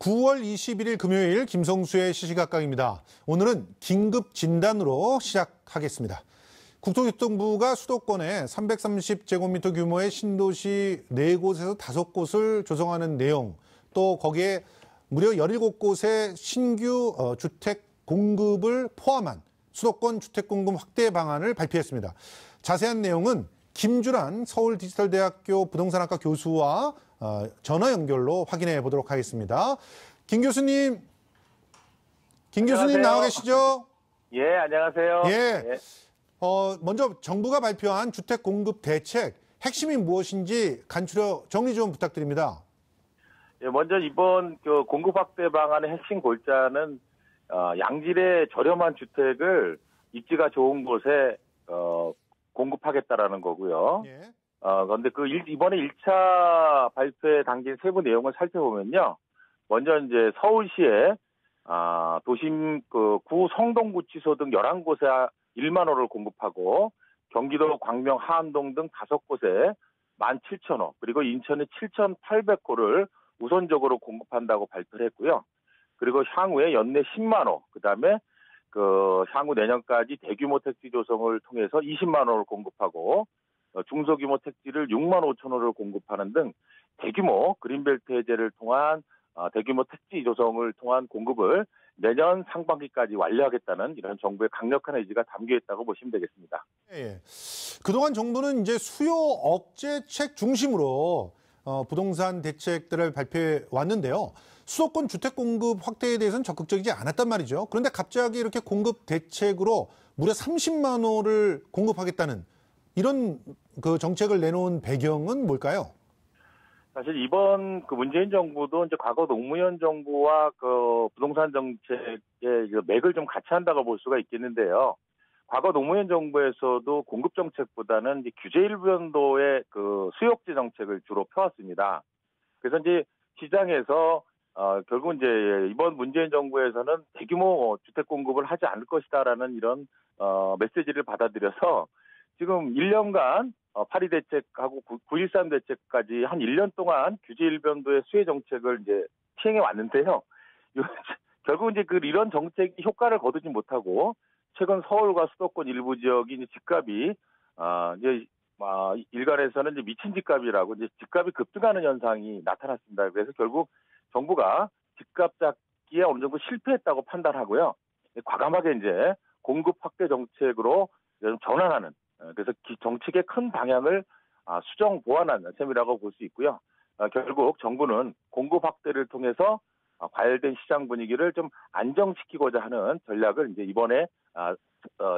9월 21일 금요일 김성수의 시시각각입니다. 오늘은 긴급 진단으로 시작하겠습니다. 국토교통부가 수도권에 330제곱미터 규모의 신도시 4곳에서 5곳을 조성하는 내용, 또 거기에 무려 17곳의 신규 주택 공급을 포함한 수도권 주택 공급 확대 방안을 발표했습니다. 자세한 내용은 김주란 서울디지털대학교 부동산학과 교수와 전화 연결로 확인해 보도록 하겠습니다. 김 교수님 나와 계시죠? 예, 안녕하세요. 예. 먼저 정부가 발표한 주택 공급 대책 핵심이 무엇인지 간추려 정리 좀 부탁드립니다. 예, 먼저 이번 공급 확대 방안의 핵심 골자는 양질의 저렴한 주택을 입지가 좋은 곳에 공급하겠다라는 거고요. 예. 그런데 이번에 1차 발표에 담긴 세부 내용을 살펴보면요. 먼저 이제 서울시에 도심 구 성동구치소 등 11곳에 1만 호를 공급하고 경기도 광명 하안동 등 5곳에 17,000호, 그리고 인천에 7,800호를 우선적으로 공급한다고 발표를 했고요. 그리고 향후에 연내 10만 호, 그다음에 향후 내년까지 대규모 택지 조성을 통해서 20만 호를 공급하고 중소규모 택지를 6만 5천 호를 공급하는 등 대규모 그린벨트 해제를 통한 대규모 택지 조성을 통한 공급을 내년 상반기까지 완료하겠다는 이런 정부의 강력한 의지가 담겨 있다고 보시면 되겠습니다. 예. 그동안 정부는 이제 수요 억제책 중심으로 부동산 대책들을 발표해 왔는데요. 수도권 주택 공급 확대에 대해서는 적극적이지 않았단 말이죠. 그런데 갑자기 이렇게 공급 대책으로 무려 30만 호를 공급하겠다는 이런 정책을 내놓은 배경은 뭘까요? 사실 이번 문재인 정부도 이제 과거 노무현 정부와 부동산 정책의 맥을 좀 같이 한다고 볼 수가 있겠는데요. 과거 노무현 정부에서도 공급 정책보다는 이제 규제 일변도의 수요 억제 정책을 주로 펴왔습니다. 그래서 이제 시장에서 결국 이제 이번 문재인 정부에서는 대규모 주택 공급을 하지 않을 것이다라는 이런 메시지를 받아들여서 지금 1년간 8.2 대책하고 9.13 대책까지 한 1년 동안 규제 일변도의 수혜 정책을 이제 시행해 왔는데요. 결국 이제 이런 정책이 효과를 거두지 못하고 최근 서울과 수도권 일부 지역이 이제 집값이 이제 일간에서는 이제 미친 집값이라고 이제 집값이 급등하는 현상이 나타났습니다. 그래서 결국 정부가 집값 잡기에 어느 정도 실패했다고 판단하고요. 과감하게 이제 공급 확대 정책으로 좀 전환하는, 그래서 정책의 큰 방향을 수정 보완하는 셈이라고 볼 수 있고요. 결국 정부는 공급 확대를 통해서 과열된 시장 분위기를 좀 안정시키고자 하는 전략을 이제 이번에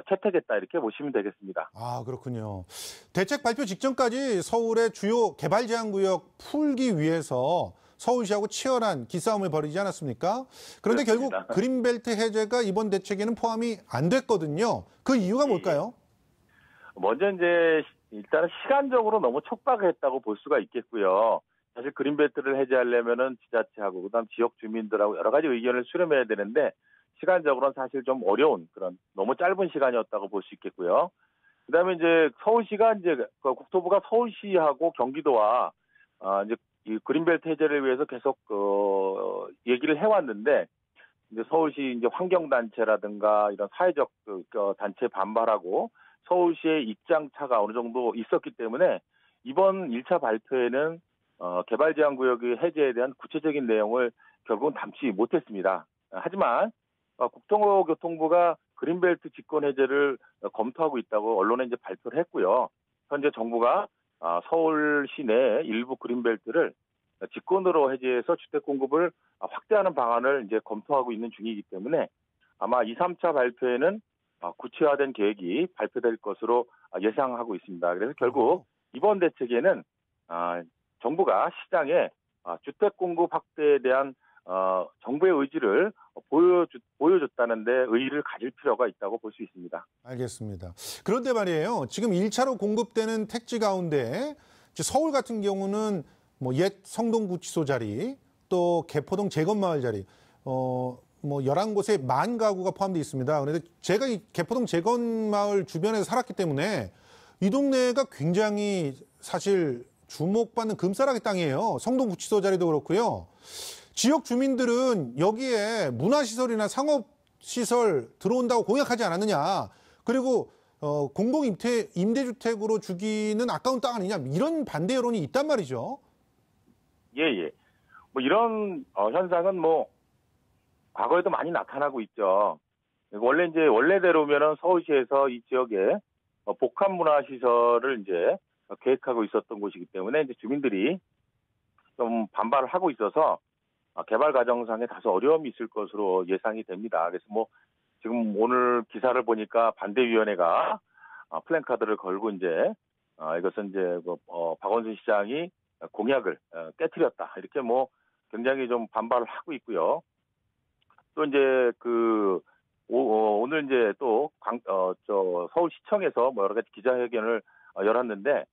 채택했다 이렇게 보시면 되겠습니다. 그렇군요. 대책 발표 직전까지 서울의 주요 개발 제한 구역 풀기 위해서 서울시하고 치열한 기싸움을 벌이지 않았습니까? 그런데 그렇습니다. 결국 그린벨트 해제가 이번 대책에는 포함이 안 됐거든요. 그 이유가 뭘까요? 먼저 이제 일단은 시간적으로 너무 촉박했다고 볼 수가 있겠고요. 사실 그린벨트를 해제하려면은 지자체하고 그다음 지역 주민들하고 여러 가지 의견을 수렴해야 되는데 시간적으로는 사실 좀 어려운 그런 너무 짧은 시간이었다고 볼 수 있겠고요. 그다음에 이제 서울시가 이제 국토부가 서울시하고 경기도와 이제 이 그린벨트 해제를 위해서 계속 얘기를 해왔는데 이제 서울시 이제 환경단체라든가 이런 사회적 단체 반발하고 서울시의 입장 차가 어느 정도 있었기 때문에 이번 1차 발표에는 개발 제한 구역의 해제에 대한 구체적인 내용을 결국은 담지 못했습니다. 하지만 국토교통부가 그린벨트 집권 해제를 검토하고 있다고 언론에 이제 발표를 했고요. 현재 정부가 서울 시내 일부 그린벨트를 직권으로 해제해서 주택 공급을 확대하는 방안을 이제 검토하고 있는 중이기 때문에 아마 2, 3차 발표에는 구체화된 계획이 발표될 것으로 예상하고 있습니다. 그래서 결국 이번 대책에는 정부가 시장에 주택 공급 확대에 대한 정부의 의지를 보여줬다는 데 의의를 가질 필요가 있다고 볼 수 있습니다. 알겠습니다. 그런데 말이에요. 지금 1차로 공급되는 택지 가운데 서울 같은 경우는 옛 성동구치소 자리, 또 개포동 재건마을 자리, 11곳에 10,000가구가 포함되어 있습니다. 그런데 제가 이 개포동 재건마을 주변에서 살았기 때문에 이 동네가 굉장히 사실 주목받는 금싸라기 땅이에요. 성동구치소 자리도 그렇고요. 지역 주민들은 여기에 문화시설이나 상업시설 들어온다고 공약하지 않았느냐. 그리고 공공 임대주택으로 주기는 아까운 땅 아니냐. 이런 반대 여론이 있단 말이죠. 예. 뭐 이런 현상은 뭐 과거에도 많이 나타나고 있죠. 원래 이제 원래대로면은 서울시에서 이 지역에 복합 문화시설을 이제 계획하고 있었던 곳이기 때문에 이제 주민들이 좀 반발을 하고 있어서 개발 과정상에 다소 어려움이 있을 것으로 예상이 됩니다. 그래서 뭐 지금 오늘 기사를 보니까 반대위원회가 플랜카드를 걸고 이제 이것은 이제 박원순 시장이 공약을 깨트렸다 이렇게 뭐 굉장히 좀 반발을 하고 있고요. 또 이제 오늘 이제 또 서울시청에서 뭐 여러 가지 기자회견을 열었는데,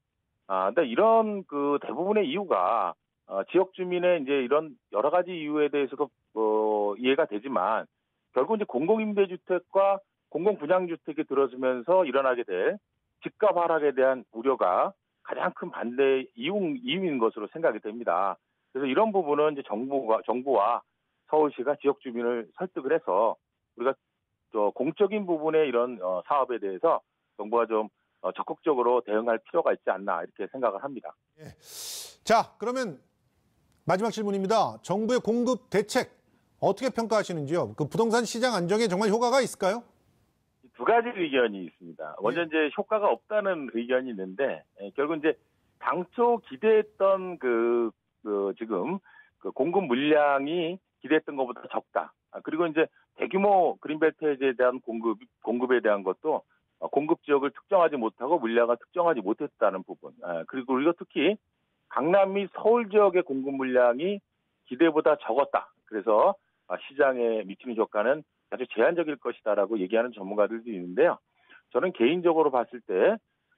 근데 이런 대부분의 이유가 지역 주민의 이제 이런 여러 가지 이유에 대해서도 이해가 되지만 결국 이제 공공임대주택과 공공분양주택이 들어서면서 일어나게 될 집값 하락에 대한 우려가 가장 큰 반대 이유인 것으로 생각이 됩니다. 그래서 이런 부분은 이제 정부와 서울시가 지역 주민을 설득을 해서 우리가 공적인 부분의 이런 사업에 대해서 정부가 좀 적극적으로 대응할 필요가 있지 않나 이렇게 생각을 합니다. 예. 자, 그러면 마지막 질문입니다. 정부의 공급 대책 어떻게 평가하시는지요? 그 부동산 시장 안정에 정말 효과가 있을까요? 두 가지 의견이 있습니다. 먼저 이제 효과가 없다는 의견이 있는데 결국 이제 당초 기대했던 지금 공급 물량이 기대했던 것보다 적다. 그리고 이제 대규모 그린벨트 해제에 대한 공급에 대한 것도 공급 지역을 특정하지 못하고 물량을 특정하지 못했다는 부분. 그리고 우리가 특히 강남 및 서울 지역의 공급 물량이 기대보다 적었다. 그래서 시장에 미치는 효과는 아주 제한적일 것이다라고 얘기하는 전문가들도 있는데요. 저는 개인적으로 봤을 때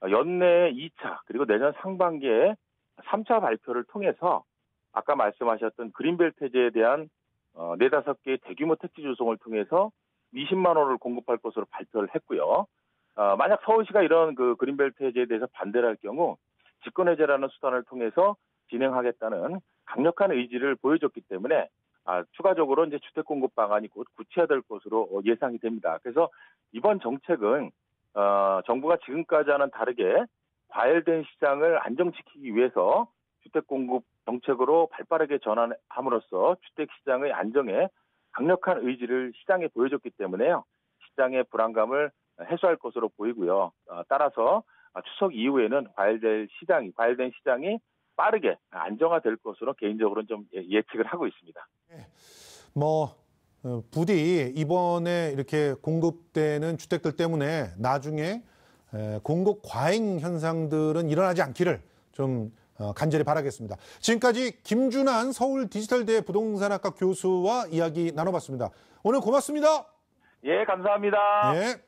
연내 2차 그리고 내년 상반기에 3차 발표를 통해서 아까 말씀하셨던 그린벨트 해제에 대한 4-5개의 대규모 택지 조성을 통해서 20만 원을 공급할 것으로 발표를 했고요. 만약 서울시가 이런 그린벨트 해제에 대해서 반대를 할 경우 직권해제라는 수단을 통해서 진행하겠다는 강력한 의지를 보여줬기 때문에 추가적으로 이제 주택 공급 방안이 곧 구체화될 것으로 예상이 됩니다. 그래서 이번 정책은 정부가 지금까지와는 다르게 과열된 시장을 안정시키기 위해서 주택 공급 정책으로 발빠르게 전환함으로써 주택 시장의 안정에 강력한 의지를 시장에 보여줬기 때문에요. 시장의 불안감을 해소할 것으로 보이고요. 따라서 추석 이후에는 과열된 시장이 빠르게 안정화될 것으로 개인적으로는 좀 예측을 하고 있습니다. 부디 이번에 이렇게 공급되는 주택들 때문에 나중에 공급 과잉 현상들은 일어나지 않기를 좀 간절히 바라겠습니다. 지금까지 김준환 서울디지털대 부동산학과 교수와 이야기 나눠봤습니다. 오늘 고맙습니다. 예, 감사합니다. 예.